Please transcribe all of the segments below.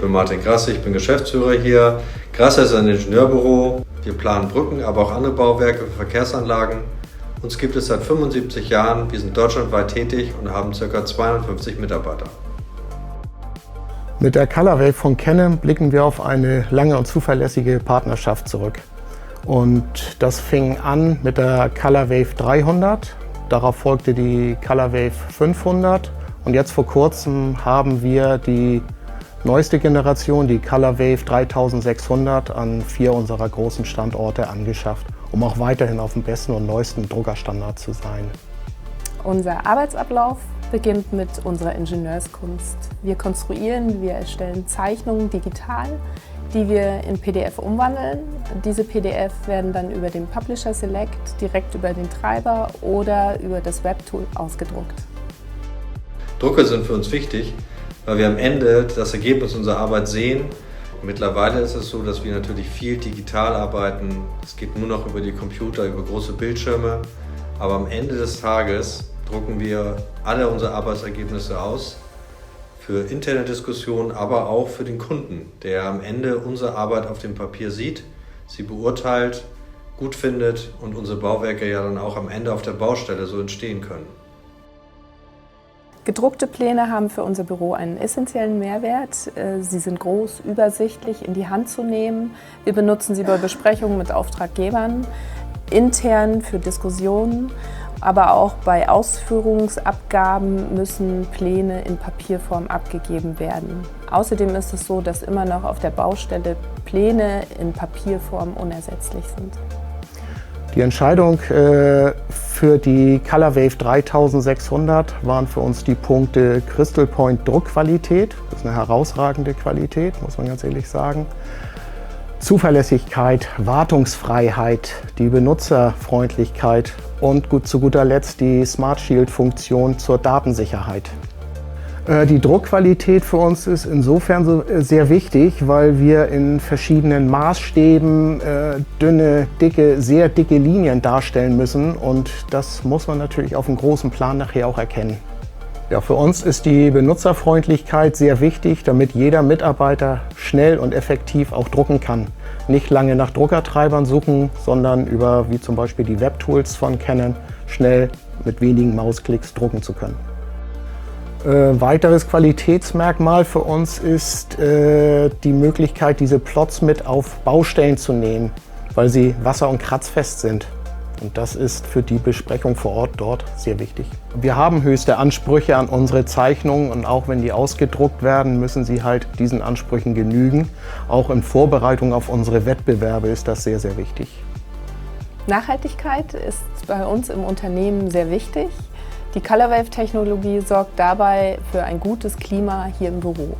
bin Martin Grasse, ich bin Geschäftsführer hier. Grasse ist ein Ingenieurbüro. Wir planen Brücken, aber auch andere Bauwerke für Verkehrsanlagen. Uns gibt es seit 75 Jahren. Wir sind deutschlandweit tätig und haben ca. 250 Mitarbeiter. Mit der ColorWave von Canon blicken wir auf eine lange und zuverlässige Partnerschaft zurück. Und das fing an mit der ColorWave 300, darauf folgte die ColorWave 500 und jetzt vor kurzem haben wir die neueste Generation, die ColorWave 3600, an 4 unserer großen Standorte angeschafft, um auch weiterhin auf dem besten und neuesten Druckerstandard zu sein. Unser Arbeitsablauf beginnt mit unserer Ingenieurskunst. Wir konstruieren, wir erstellen Zeichnungen digital, die wir in PDF umwandeln. Diese PDF werden dann über den Publisher Select, direkt über den Treiber oder über das Webtool ausgedruckt. Drucker sind für uns wichtig, weil wir am Ende das Ergebnis unserer Arbeit sehen. Mittlerweile ist es so, dass wir natürlich viel digital arbeiten. Es geht nur noch über die Computer, über große Bildschirme. Aber am Ende des Tages drucken wir alle unsere Arbeitsergebnisse aus. Für interne Diskussionen, aber auch für den Kunden, der am Ende unsere Arbeit auf dem Papier sieht, sie beurteilt, gut findet und unsere Bauwerke ja dann auch am Ende auf der Baustelle so entstehen können. Gedruckte Pläne haben für unser Büro einen essentiellen Mehrwert. Sie sind groß, übersichtlich, in die Hand zu nehmen. Wir benutzen sie bei Besprechungen mit Auftraggebern, intern für Diskussionen. Aber auch bei Ausführungsabgaben müssen Pläne in Papierform abgegeben werden. Außerdem ist es so, dass immer noch auf der Baustelle Pläne in Papierform unersetzlich sind. Die Entscheidung für die ColorWave 3600 waren für uns die Punkte Crystal Point Druckqualität, das ist eine herausragende Qualität, muss man ganz ehrlich sagen. Zuverlässigkeit, Wartungsfreiheit, die Benutzerfreundlichkeit und zu guter Letzt die Smart Shield-Funktion zur Datensicherheit. Die Druckqualität für uns ist insofern sehr wichtig, weil wir in verschiedenen Maßstäben dünne, dicke, sehr dicke Linien darstellen müssen und das muss man natürlich auf dem großen Plan nachher auch erkennen. Ja, für uns ist die Benutzerfreundlichkeit sehr wichtig, damit jeder Mitarbeiter schnell und effektiv auch drucken kann. Nicht lange nach Druckertreibern suchen, sondern über, wie zum Beispiel die Webtools von Canon, schnell mit wenigen Mausklicks drucken zu können. Weiteres Qualitätsmerkmal für uns ist die Möglichkeit, diese Plots mit auf Baustellen zu nehmen, weil sie wasser- und kratzfest sind. Und das ist für die Besprechung vor Ort dort sehr wichtig. Wir haben höchste Ansprüche an unsere Zeichnungen und auch wenn die ausgedruckt werden, müssen sie halt diesen Ansprüchen genügen. Auch in Vorbereitung auf unsere Wettbewerbe ist das sehr, sehr wichtig. Nachhaltigkeit ist bei uns im Unternehmen sehr wichtig. Die ColorWave-Technologie sorgt dabei für ein gutes Klima hier im Büro.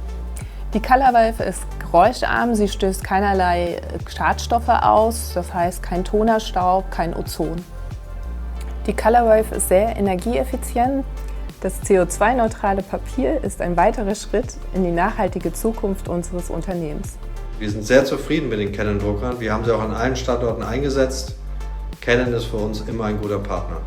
Die ColorWave ist geräuscharm, sie stößt keinerlei Schadstoffe aus, das heißt kein Tonerstaub, kein Ozon. Die ColorWave ist sehr energieeffizient. Das CO2-neutrale Papier ist ein weiterer Schritt in die nachhaltige Zukunft unseres Unternehmens. Wir sind sehr zufrieden mit den Canon-Druckern. Wir haben sie auch an allen Standorten eingesetzt. Canon ist für uns immer ein guter Partner.